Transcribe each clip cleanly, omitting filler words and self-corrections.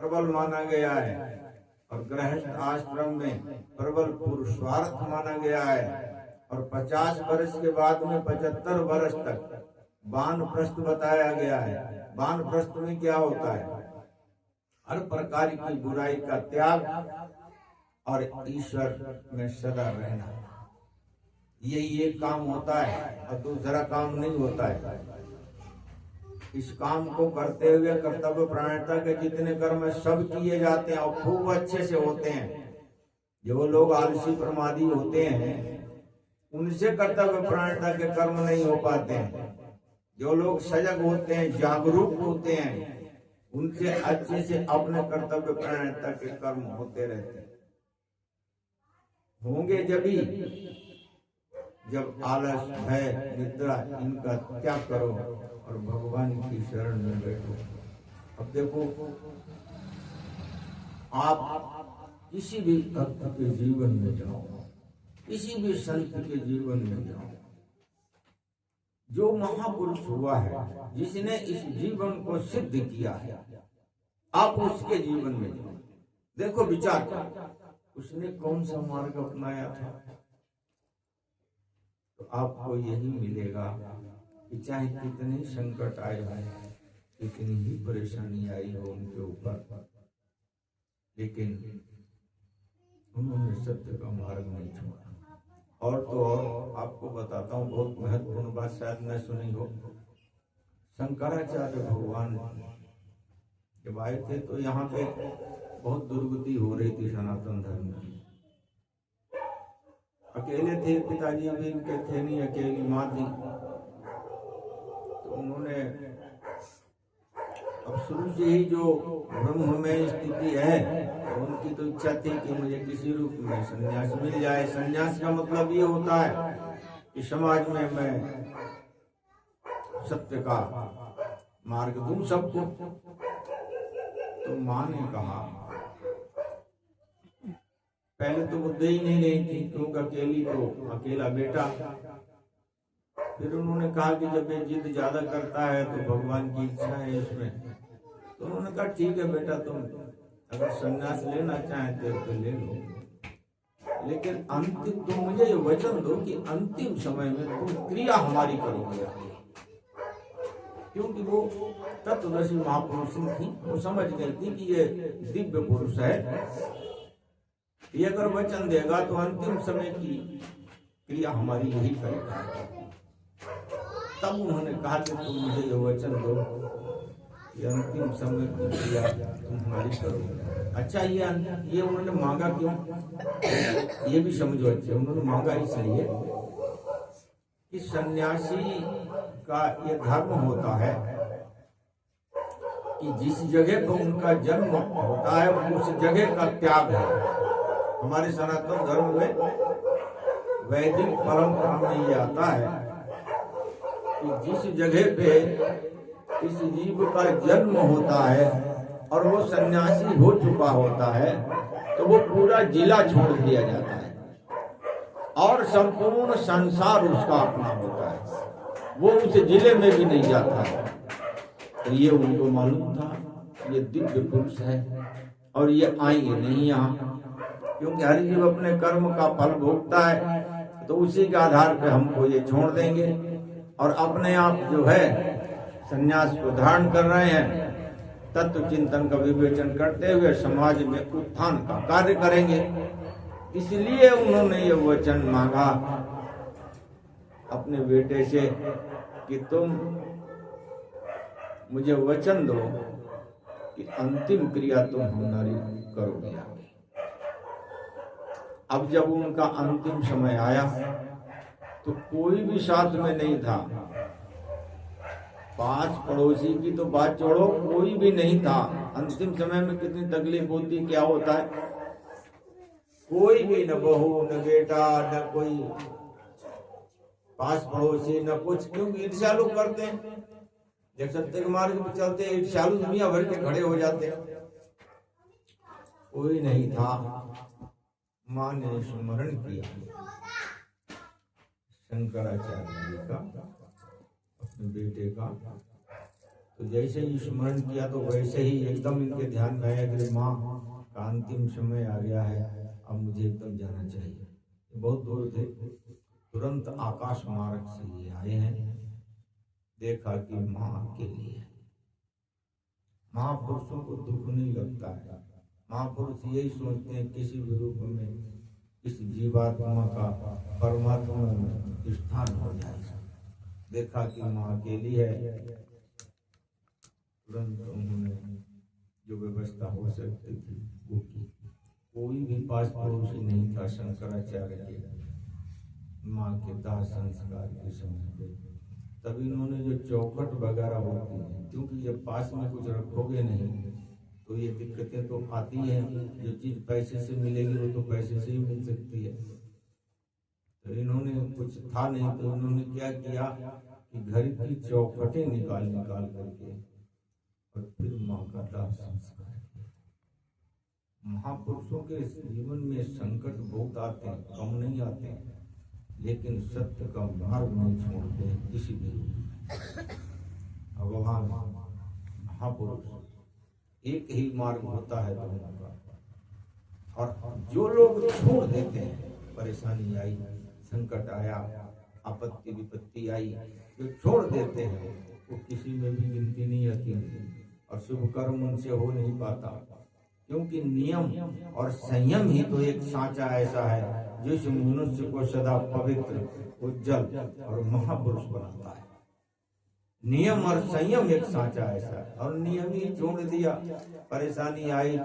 प्रबल माना गया है और गृहस्थ आश्रम में प्रबल पुरुषार्थ माना गया है। और 50 वर्ष के बाद में 75 वर्ष तक वानप्रस्थ बताया गया है। वानप्रस्थ में क्या होता है? हर प्रकार की बुराई का त्याग और ईश्वर में सदा रहना, यही एक काम होता है और दूसरा काम नहीं होता है। इस काम को करते हुए कर्तव्य परायणता के जितने कर्म है सब किए जाते हैं और खूब अच्छे से होते हैं। जो लोग आलसी प्रमादी होते हैं उनसे कर्तव्य परायणता के कर्म नहीं हो पाते हैं। जो लोग सजग होते हैं, जागरूक होते हैं, उनसे अच्छे से अपने कर्तव्य परायणता के कर्म होते रहते हैं। होंगे जब आलस, भय, निद्रा इनका त्याग करो और भगवान की शरण में बैठो। अब देखो, आप किसी भी भक्त के जीवन में जाओ, किसी भी संत के जीवन में जाओ, जो महापुरुष हुआ है, जिसने इस जीवन को सिद्ध किया है, आप उसके जीवन में जाओ, देखो, विचार उसने कौन सा मार्ग अपनाया था। तो आपको यही मिलेगा कि चाहे कितने संकट आए हो, कितनी ही परेशानी आई हो उनके ऊपर, लेकिन उन्होंने सत्य का मार्ग नहीं छोड़ा। और तो और आपको बताता हूँ, बहुत महत्वपूर्ण बात शायद न सुनी हो। शंकराचार्य भगवान जब आए थे तो यहाँ पे बहुत दुर्गति हो रही थी सनातन धर्म की। अकेले थे, पिताजी भी इनके थे नहीं, अकेली माँ थी। तो उन्होंने अब शुरू से ही जो ब्रह्म में स्थिति है, उनकी तो इच्छा थी कि मुझे किसी रूप में संन्यास मिल जाए। संन्यास का मतलब ये होता है कि समाज में मैं सत्य का मार्ग दूं सबको। तो माँ ने कहा, पहले तो वो दे ही नहीं रही थी क्योंकि अकेली, तो अकेला बेटा। फिर उन्होंने कहा कि जब ये जिद ज्यादा करता है तो भगवान की इच्छा है इसमें। तो उन्होंने कहा ठीक है बेटा, तुम अगर संन्यास लेना चाहते हो तो ले लो, लेकिन अंतिम तुम मुझे ये वचन दो कि अंतिम समय में तुम क्रिया हमारी करोगे। क्योंकि वो तत्वदर्शी महापुरुष थी, वो समझ गई थी कि ये दिव्य पुरुष है, ये अगर वचन देगा तो अंतिम समय की क्रिया हमारी यही करेगा। तब उन्होंने कहा कि तुम मुझे ये वचन दो कि अंतिम समय की क्रिया तुम हमारी करोगे। अच्छा, ये उन्होंने मांगा क्यों, ये भी समझो। अच्छे, उन्होंने मांगा इसलिए कि सन्यासी का ये धर्म होता है कि जिस जगह पर उनका जन्म होता है उस जगह का त्याग है। हमारे सनातन धर्म में वैदिक परंपरा में ये आता है कि जिस जगह पे किसी जीव का जन्म होता है और वो सन्यासी हो चुका होता है तो वो पूरा जिला छोड़ दिया जाता है और संपूर्ण संसार उसका अपना होता है, वो उस जिले में भी नहीं जाता है। तो ये उनको मालूम था ये दिव्य पुरुष है और ये आएंगे नहीं यहाँ, क्योंकि हर जीव अपने कर्म का फल भोगता है। तो उसी के आधार पे हमको ये छोड़ देंगे और अपने आप जो है संन्यास को धारण कर रहे हैं, तत्व चिंतन का विवेचन करते हुए समाज में उत्थान का कार्य करेंगे। इसलिए उन्होंने ये वचन मांगा अपने बेटे से कि तुम मुझे वचन दो कि अंतिम क्रिया तुम हमारी करोगे। अब जब उनका अंतिम समय आया तो कोई भी साथ में नहीं था। 5 पड़ोसी की तो बात छोड़ो, कोई भी नहीं था। अंतिम समय में कितनी तकलीफ होती, क्या होता है, कोई भी, न बहू न बेटा न कोई 5 पड़ोसी न कुछ, क्योंकि ईर्ष्यालु करते हैं। जब सत्य के मार्ग में चलते हैं ईर्ष्यालु दुनिया भर के खड़े हो जाते हैं। कोई नहीं था। माँ ने स्मरण किया शंकराचार्य जी का, अपने बेटे का। तो जैसे ही स्मरण किया तो वैसे ही एकदम इनके ध्यान में आया कि माँ का अंतिम समय आ गया है, अब मुझे एकदम जाना चाहिए। बहुत दूर थे, तुरंत आकाश मार्ग से ये आए हैं, देखा कि माँ अकेली है। महापुरुषों को दुख नहीं लगता है, महापुरुष यही सोचते हैं किसी भी रूप में इस जीवात्मा का परमात्मा में स्थान हो जाए। देखा कि माँ अकेली है, तुरंत उन्होंने जो व्यवस्था हो सकती थी वो की। कोई भी पास पड़ोसी नहीं था शंकराचार्य के माँ के दाह संस्कार के समय पे। तभी इन्होंने जो चौखट वगैरह होती है, क्योंकि जब पास में कुछ रखोगे नहीं तो ये दिक्कतें तो आती हैं। जो चीज पैसे से मिलेगी वो तो पैसे से ही मिल सकती है। तो इन्होंने कुछ था नहीं तो इन्होंने क्या किया कि घर की चौखटें निकाल करके और फिर माँ का दाह संस्कार किया। महापुरुषों के जीवन में संकट बहुत आते हैं, कम नहीं आते हैं, लेकिन सत्य का मार्ग नहीं छोड़ते हैं किसी भी रूप। भगवान महापुरुष एक ही मार्ग होता है दोनों का, और जो लोग छोड़ देते हैं, परेशानी आई, संकट आया, आपत्ति विपत्ति आई, जो छोड़ देते हैं वो किसी में भी गिनती नहीं आती और शुभ कर्म उनसे हो नहीं पाता। क्योंकि नियम और संयम ही तो एक सांचा ऐसा है जो इस मनुष्य को सदा पवित्र, उज्जवल और महापुरुष बनाता है। नियम और संयम एक सांचा ऐसा है, और नियम ही छोड़ दिया, परेशानी आई,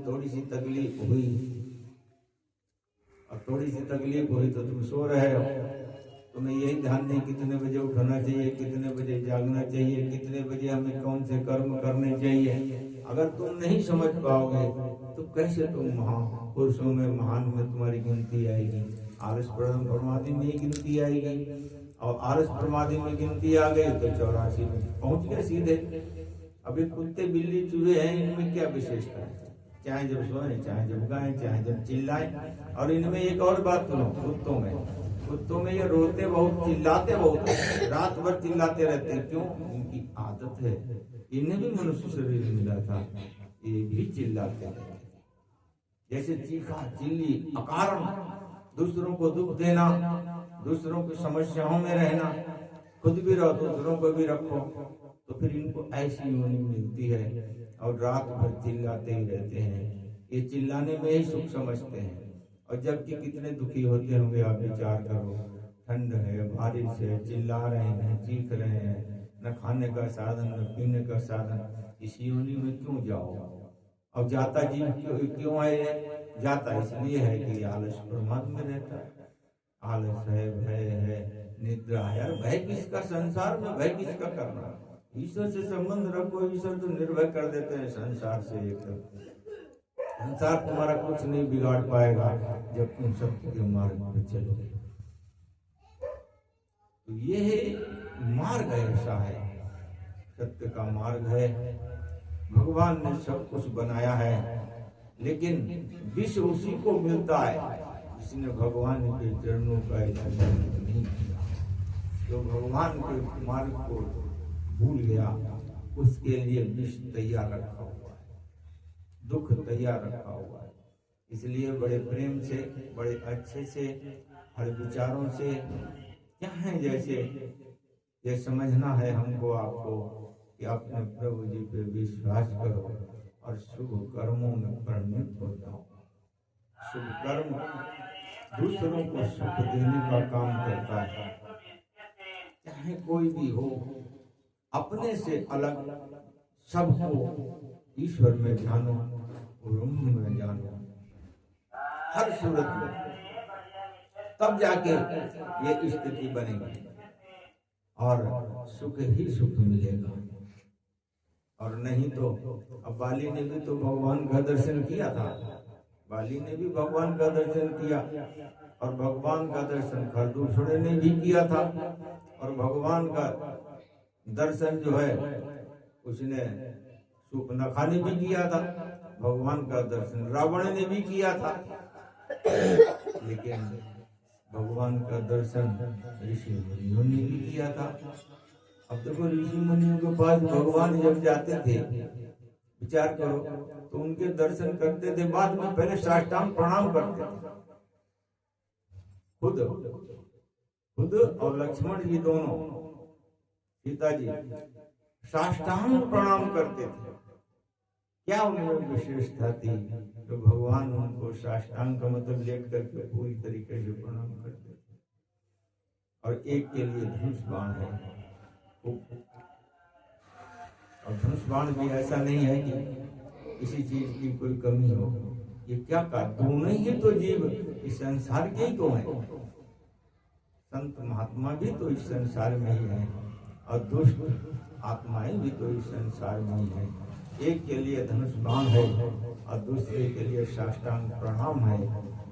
थोड़ी सी तकलीफ हुई, और थोड़ी सी तकलीफ हुई तो तुम सो रहे हो, तुम्हें यही ध्यान नहीं कितने बजे उठना चाहिए, कितने बजे जागना चाहिए, कितने बजे हमें कौन से कर्म करने चाहिए। अगर तुम नहीं समझ पाओगे तो कैसे तुम महापुरुषों में, महान में तुम्हारी गिनती आएगी। आलस प्रमादी में ही गिनती आएगी, और आलस प्रमादी में गिनती आ गई तो 84 में पहुंच गए सीधे। अभी कुत्ते बिल्ली चूहे हैं, इनमें क्या विशेषता है? चाहे जब सोए, चाहे जब गाएं, चाहे जब चिल्लाएं। और इनमें एक और बात सुनो, कुत्तों में ये रोते बहुत, चिल्लाते बहुत, रात भर चिल्लाते रहते हैं। क्यों? इनकी आदत है। इन्हें भी मनुष्य शरीर मिला था, ये भी चिल्लाते रहते। जैसे चीखा चिल्ली अकारण दूसरों को दुख देना, दूसरों की समस्याओं में रहना, खुद भी रहो दूसरों को भी रखो, तो फिर इनको ऐसी योनि मिलती है और रात भर चिल्लाते ही रहते हैं। ये चिल्लाने में ही सुख समझते हैं, और जबकि कितने दुखी होते होंगे आप विचार करो। ठंड है, बारिश है, चिल्ला रहे हैं, चीख रहे हैं, न खाने का साधन, न पीने का साधन। इस योनि में क्यों जाओ? और जाता जीव क्यों है? जाता इसलिए है कि आलस प्रमाद में रहता है। आलस है, भय है, निद्रा है। यार भय किसका? संसार में भय किसका करना? ईश्वर से संबंध रखो। ईश्वर तो निर्भय कर देते हैं संसार से। एकदम संसार तुम्हारा कुछ नहीं बिगाड़ पाएगा जब तुम सत्य के मार्ग पर चलोगे। तो ये मार्ग ऐसा है, सत्य का मार्ग है। भगवान ने सब कुछ बनाया है, लेकिन विष उसी को मिलता है जिसने भगवान के चरणों का स्मरण नहीं किया। जो भगवान के मार्ग को भूल गया, उसके लिए विष तैयार रखा हुआ है, दुख तैयार रखा हुआ है। इसलिए बड़े प्रेम से, बड़े अच्छे से, हर विचारों से, चाहे जैसे ये समझना है हमको आपको कि अपने प्रभु जी पे विश्वास करो और शुभ कर्मों में परिणत हो जाओ। शुभ कर्म दूसरों को सुख देने का काम करता है। चाहे कोई भी हो, अपने से अलग सबको ईश्वर में जानो, ब्रह्म में जानो, हर सूरत में, तब जाके ये स्थिति बनेगी और सुख ही सुख मिलेगा। और नहीं तो अब बाली ने भी तो भगवान का दर्शन किया था, बाली ने भी भगवान का दर्शन किया, और भगवान का दर्शन खरदूषणे ने भी किया था, और भगवान का दर्शन जो है उसने सूर्पनखा ने भी किया था, भगवान का दर्शन रावण ने भी किया था। लेकिन भगवान का दर्शन ऋषि मुनियों ने भी किया था। अब देखो ऋषि मुनियों के पास भगवान जब जाते थे, विचार करो, तो उनके दर्शन करते थे, बाद में पहले साष्टांग प्रणाम करते थे। खुद और लक्ष्मण जी दोनों, सीता जी साष्टांग प्रणाम करते थे। क्या उनमें विशेषता थी तो भगवान उनको साष्टांग का मतलब लेट करके पूरी तरीके से प्रणाम करते थे। और एक के लिए धनुष बाण है, और धनुष बाण भी ऐसा नहीं है कि किसी चीज की कोई कमी हो। ये क्या कहा, दोनों ही तो जीव इस संसार के ही तो हैं। संत महात्मा भी तो इस संसार में ही है, और दुष्ट आत्माएं भी तो इस संसार में ही है। एक के लिए धनुष बाण है और दूसरे के लिए साष्टांग प्रणाम है।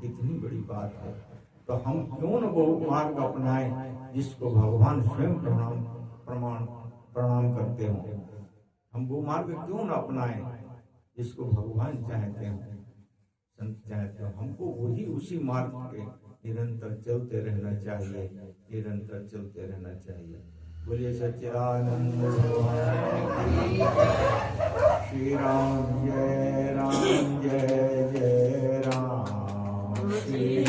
इतनी बड़ी बात है, तो हम क्यों न वो मार्ग अपनाएं जिसको भगवान स्वयं प्रणाम करते हो। हम वो मार्ग क्यों न अपनाएं जिसको भगवान चाहते हो, संत चाहते हो। हमको वही उसी मार्ग पे निरंतर चलते रहना चाहिए, निरंतर चलते रहना चाहिए। बोलिए सच्चिदानंद भगवान की। श्री राम जय